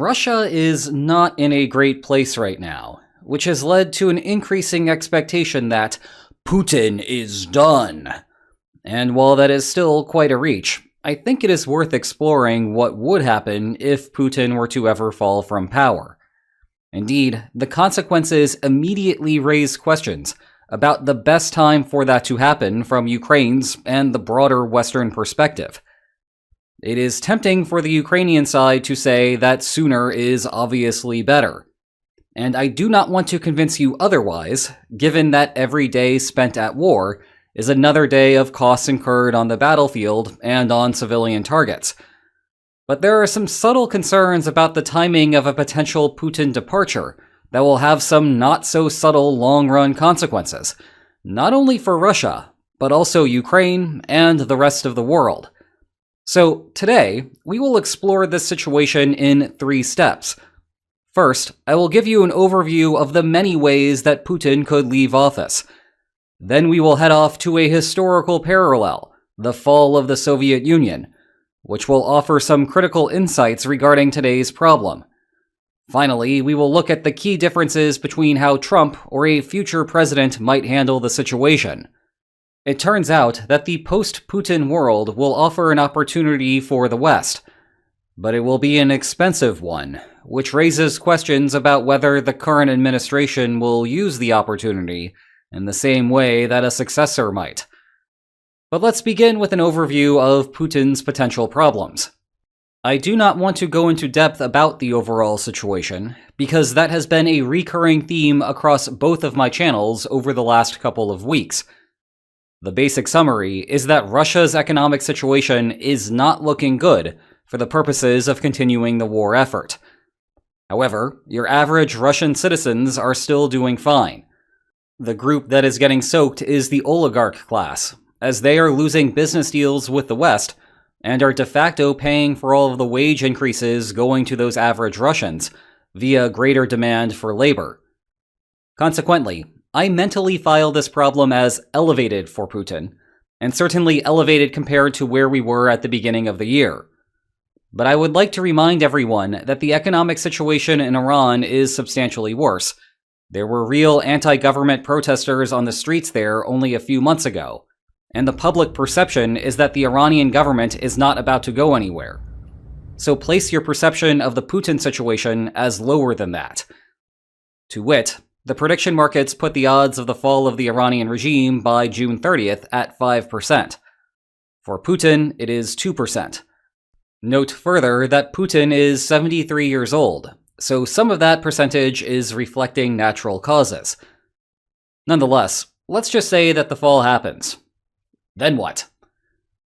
Russia is not in a great place right now, which has led to an increasing expectation that Putin is done. And while that is still quite a reach, I think it is worth exploring what would happen if Putin were to ever fall from power. Indeed, the consequences immediately raise questions about the best time for that to happen from Ukraine's and the broader Western perspective. It is tempting for the Ukrainian side to say that sooner is obviously better. And I do not want to convince you otherwise, given that every day spent at war is another day of costs incurred on the battlefield and on civilian targets. But there are some subtle concerns about the timing of a potential Putin departure that will have some not-so-subtle long-run consequences, not only for Russia, but also Ukraine and the rest of the world. So today, we will explore this situation in 3 steps. First, I will give you an overview of the many ways that Putin could leave office. Then we will head off to a historical parallel, the fall of the Soviet Union, which will offer some critical insights regarding today's problem. Finally, we will look at the key differences between how Trump or a future president might handle the situation. It turns out that the post-Putin world will offer an opportunity for the West, but it will be an expensive one, which raises questions about whether the current administration will use the opportunity in the same way that a successor might. But let's begin with an overview of Putin's potential problems. I do not want to go into depth about the overall situation, because that has been a recurring theme across both of my channels over the last couple of weeks. The basic summary is that Russia's economic situation is not looking good for the purposes of continuing the war effort. However, your average Russian citizens are still doing fine. The group that is getting soaked is the oligarch class, as they are losing business deals with the West and are de facto paying for all of the wage increases going to those average Russians via greater demand for labor. Consequently, I mentally file this problem as elevated for Putin, and certainly elevated compared to where we were at the beginning of the year. But I would like to remind everyone that the economic situation in Iran is substantially worse. There were real anti-government protesters on the streets there only a few months ago, and the public perception is that the Iranian government is not about to go anywhere. So place your perception of the Putin situation as lower than that. To wit, the prediction markets put the odds of the fall of the Iranian regime by June 30th at 5%. For Putin, it is 2%. Note further that Putin is 73 years old, so some of that percentage is reflecting natural causes. Nonetheless, let's just say that the fall happens. Then what?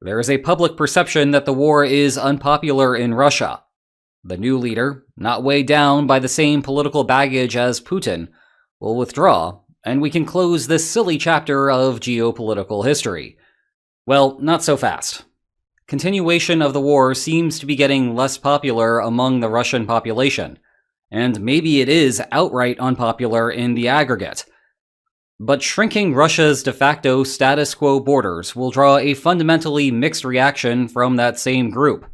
There is a public perception that the war is unpopular in Russia. The new leader, not weighed down by the same political baggage as Putin, will withdraw, and we can close this silly chapter of geopolitical history. Well, not so fast. Continuation of the war seems to be getting less popular among the Russian population, and maybe it is outright unpopular in the aggregate. But shrinking Russia's de facto status quo borders will draw a fundamentally mixed reaction from that same group.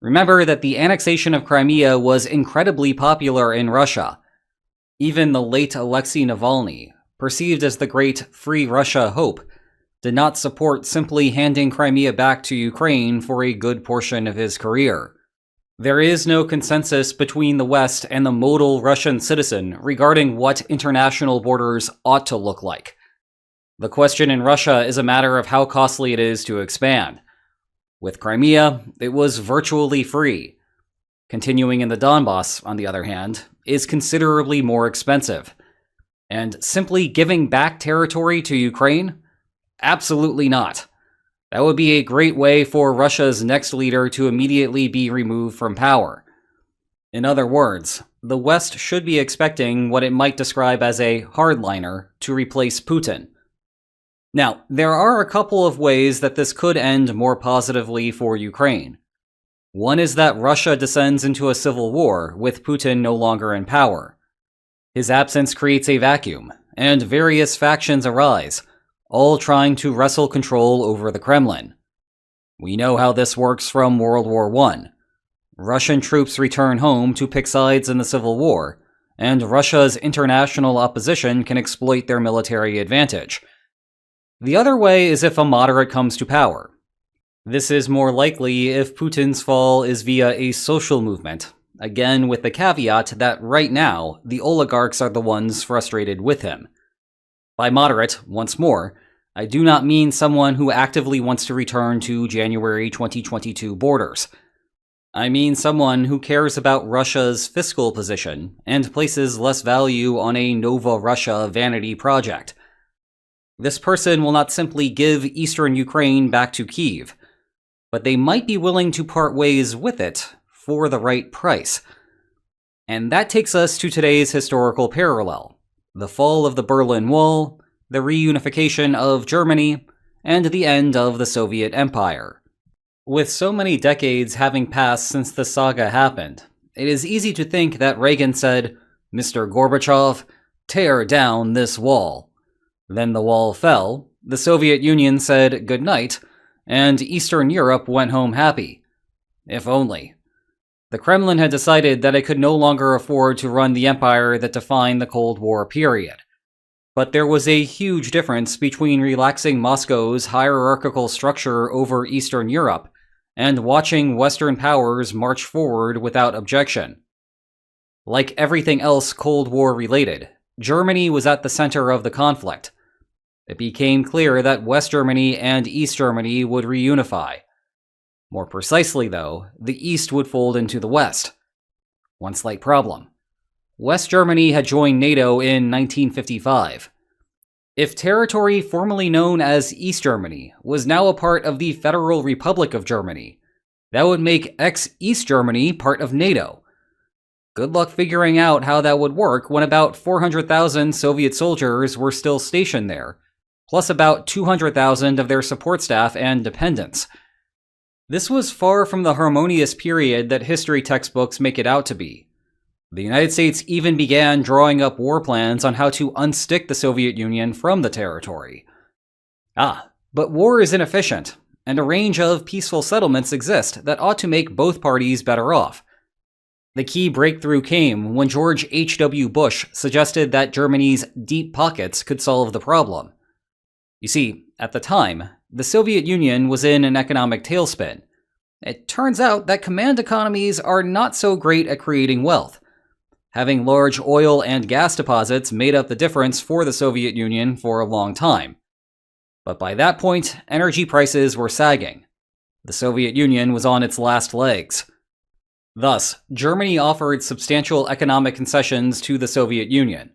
Remember that the annexation of Crimea was incredibly popular in Russia. Even the late Alexei Navalny, perceived as the great Free Russia hope, did not support simply handing Crimea back to Ukraine for a good portion of his career. There is no consensus between the West and the modal Russian citizen regarding what international borders ought to look like. The question in Russia is a matter of how costly it is to expand. With Crimea, it was virtually free. Continuing in the Donbass, on the other hand, is considerably more expensive. And simply giving back territory to Ukraine? Absolutely not. That would be a great way for Russia's next leader to immediately be removed from power. In other words, the West should be expecting what it might describe as a hardliner to replace Putin. Now, there are a couple of ways that this could end more positively for Ukraine. One is that Russia descends into a civil war with Putin no longer in power. His absence creates a vacuum, and various factions arise, all trying to wrestle control over the Kremlin. We know how this works from World War I. Russian troops return home to pick sides in the Civil War, and Russia's international opposition can exploit their military advantage. The other way is if a moderate comes to power. This is more likely if Putin's fall is via a social movement, again with the caveat that right now, the oligarchs are the ones frustrated with him. By moderate, once more, I do not mean someone who actively wants to return to January 2022 borders. I mean someone who cares about Russia's fiscal position and places less value on a Nova Russia vanity project. This person will not simply give eastern Ukraine back to Kyiv, but they might be willing to part ways with it for the right price. And that takes us to today's historical parallel: the fall of the Berlin Wall, the reunification of Germany, and the end of the Soviet Empire. With so many decades having passed since the saga happened, it is easy to think that Reagan said, "Mr. Gorbachev, tear down this wall." Then the wall fell, the Soviet Union said goodnight, and Eastern Europe went home happy. If only. The Kremlin had decided that it could no longer afford to run the empire that defined the Cold War period. But there was a huge difference between relaxing Moscow's hierarchical structure over Eastern Europe and watching Western powers march forward without objection. Like everything else Cold War related, Germany was at the center of the conflict. It became clear that West Germany and East Germany would reunify. More precisely, though, the East would fold into the West. One slight problem. West Germany had joined NATO in 1955. If territory formerly known as East Germany was now a part of the Federal Republic of Germany, that would make ex-East Germany part of NATO. Good luck figuring out how that would work when about 400,000 Soviet soldiers were still stationed there, plus about 200,000 of their support staff and dependents. This was far from the harmonious period that history textbooks make it out to be. The United States even began drawing up war plans on how to unstick the Soviet Union from the territory. But war is inefficient, and a range of peaceful settlements exist that ought to make both parties better off. The key breakthrough came when George H.W. Bush suggested that Germany's deep pockets could solve the problem. You see, at the time, the Soviet Union was in an economic tailspin. It turns out that command economies are not so great at creating wealth. Having large oil and gas deposits made up the difference for the Soviet Union for a long time. But by that point, energy prices were sagging. The Soviet Union was on its last legs. Thus, Germany offered substantial economic concessions to the Soviet Union.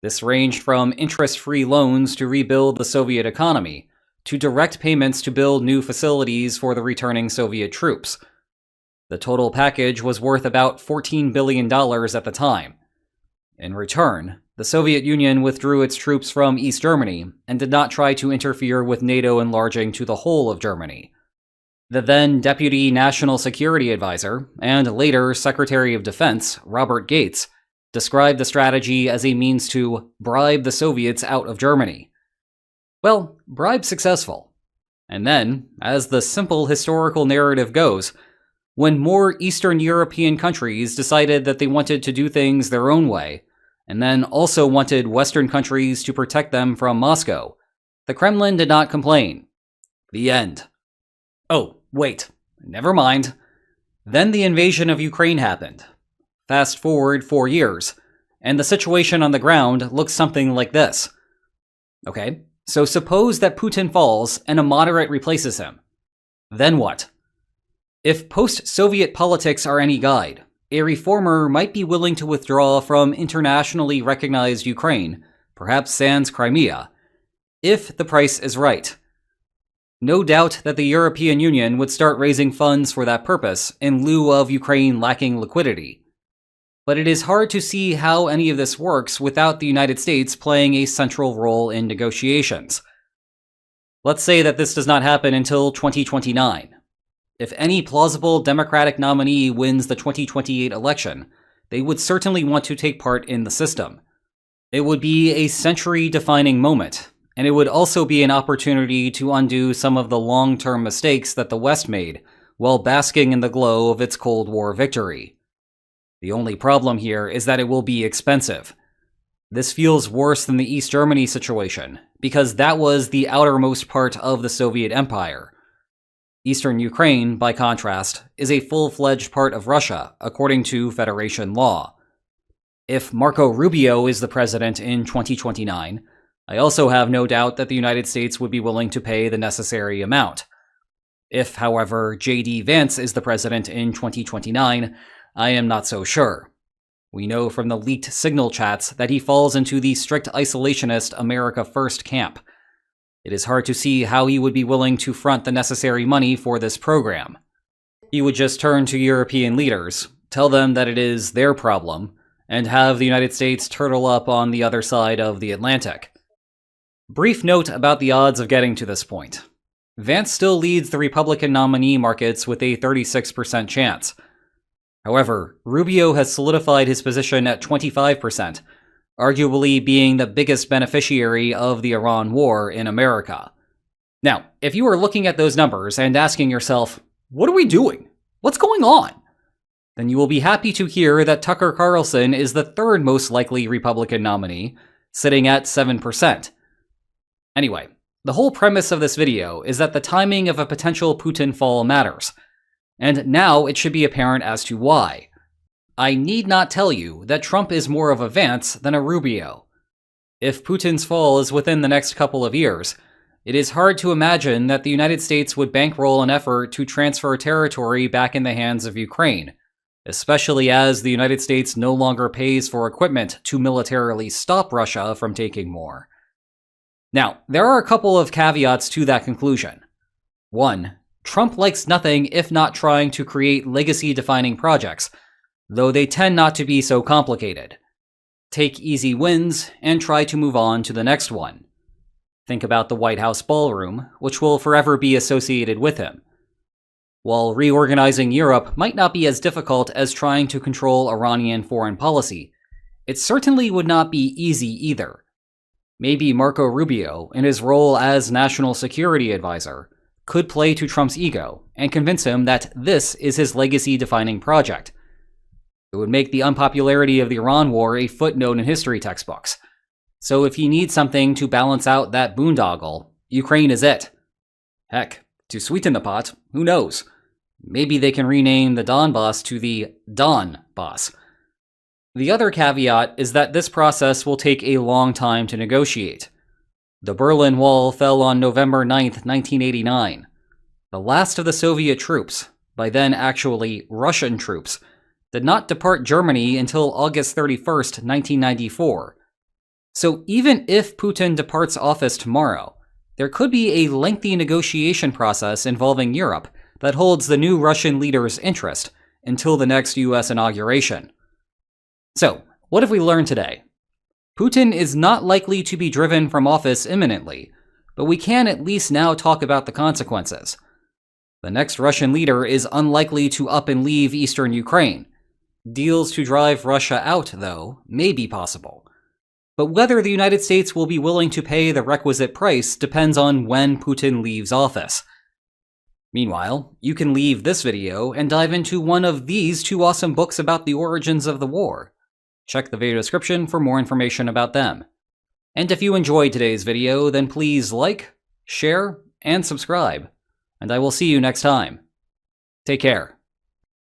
This ranged from interest-free loans to rebuild the Soviet economy, to direct payments to build new facilities for the returning Soviet troops. The total package was worth about $14 billion at the time. In return, the Soviet Union withdrew its troops from East Germany and did not try to interfere with NATO enlarging to the whole of Germany. The then Deputy National Security Advisor, and later Secretary of Defense, Robert Gates, described the strategy as a means to bribe the Soviets out of Germany. Well, bribe successful. And then, as the simple historical narrative goes, when more Eastern European countries decided that they wanted to do things their own way, and then also wanted Western countries to protect them from Moscow, the Kremlin did not complain. The end. Oh, wait, never mind. Then the invasion of Ukraine happened. Fast forward 4 years, and the situation on the ground looks something like this. Okay, so suppose that Putin falls and a moderate replaces him. Then what? If post-Soviet politics are any guide, a reformer might be willing to withdraw from internationally recognized Ukraine, perhaps sans Crimea, if the price is right. No doubt that the European Union would start raising funds for that purpose in lieu of Ukraine lacking liquidity. But it is hard to see how any of this works without the United States playing a central role in negotiations. Let's say that this does not happen until 2029. If any plausible Democratic nominee wins the 2028 election, they would certainly want to take part in the system. It would be a century-defining moment, and it would also be an opportunity to undo some of the long-term mistakes that the West made while basking in the glow of its Cold War victory. The only problem here is that it will be expensive. This feels worse than the East Germany situation, because that was the outermost part of the Soviet Empire. Eastern Ukraine, by contrast, is a full-fledged part of Russia, according to Federation law. If Marco Rubio is the president in 2029, I also have no doubt that the United States would be willing to pay the necessary amount. If, however, J.D. Vance is the president in 2029, I am not so sure. We know from the leaked signal chats that he falls into the strict isolationist America First camp. It is hard to see how he would be willing to front the necessary money for this program. He would just turn to European leaders, tell them that it is their problem, and have the United States turtle up on the other side of the Atlantic. Brief note about the odds of getting to this point. Vance still leads the Republican nominee markets with a 36% chance. However, Rubio has solidified his position at 25%, arguably being the biggest beneficiary of the Iran war in America. Now, if you are looking at those numbers and asking yourself, what are we doing? What's going on? Then you will be happy to hear that Tucker Carlson is the third most likely Republican nominee, sitting at 7%. Anyway, the whole premise of this video is that the timing of a potential Putin fall matters. And now it should be apparent as to why. I need not tell you that Trump is more of a Vance than a Rubio. If Putin's fall is within the next couple of years, it is hard to imagine that the United States would bankroll an effort to transfer territory back in the hands of Ukraine, especially as the United States no longer pays for equipment to militarily stop Russia from taking more. Now, there are a couple of caveats to that conclusion. 1. Trump likes nothing if not trying to create legacy-defining projects, though they tend not to be so complicated. Take easy wins and try to move on to the next one. Think about the White House ballroom, which will forever be associated with him. While reorganizing Europe might not be as difficult as trying to control Iranian foreign policy, it certainly would not be easy either. Maybe Marco Rubio, in his role as National Security Advisor, could play to Trump's ego and convince him that this is his legacy-defining project. It would make the unpopularity of the Iran war a footnote in history textbooks. So if he needs something to balance out that boondoggle, Ukraine is it. Heck, to sweeten the pot, who knows? Maybe they can rename the Donbass to the Donbass. The other caveat is that this process will take a long time to negotiate. The Berlin Wall fell on November 9, 1989. The last of the Soviet troops, by then actually Russian troops, did not depart Germany until August 31, 1994. So even if Putin departs office tomorrow, there could be a lengthy negotiation process involving Europe that holds the new Russian leader's interest until the next US inauguration. So, what have we learned today? Putin is not likely to be driven from office imminently, but we can at least now talk about the consequences. The next Russian leader is unlikely to up and leave eastern Ukraine. Deals to drive Russia out, though, may be possible. But whether the United States will be willing to pay the requisite price depends on when Putin leaves office. Meanwhile, you can leave this video and dive into one of these two awesome books about the origins of the war. Check the video description for more information about them. And if you enjoyed today's video, then please like, share, and subscribe. And I will see you next time. Take care.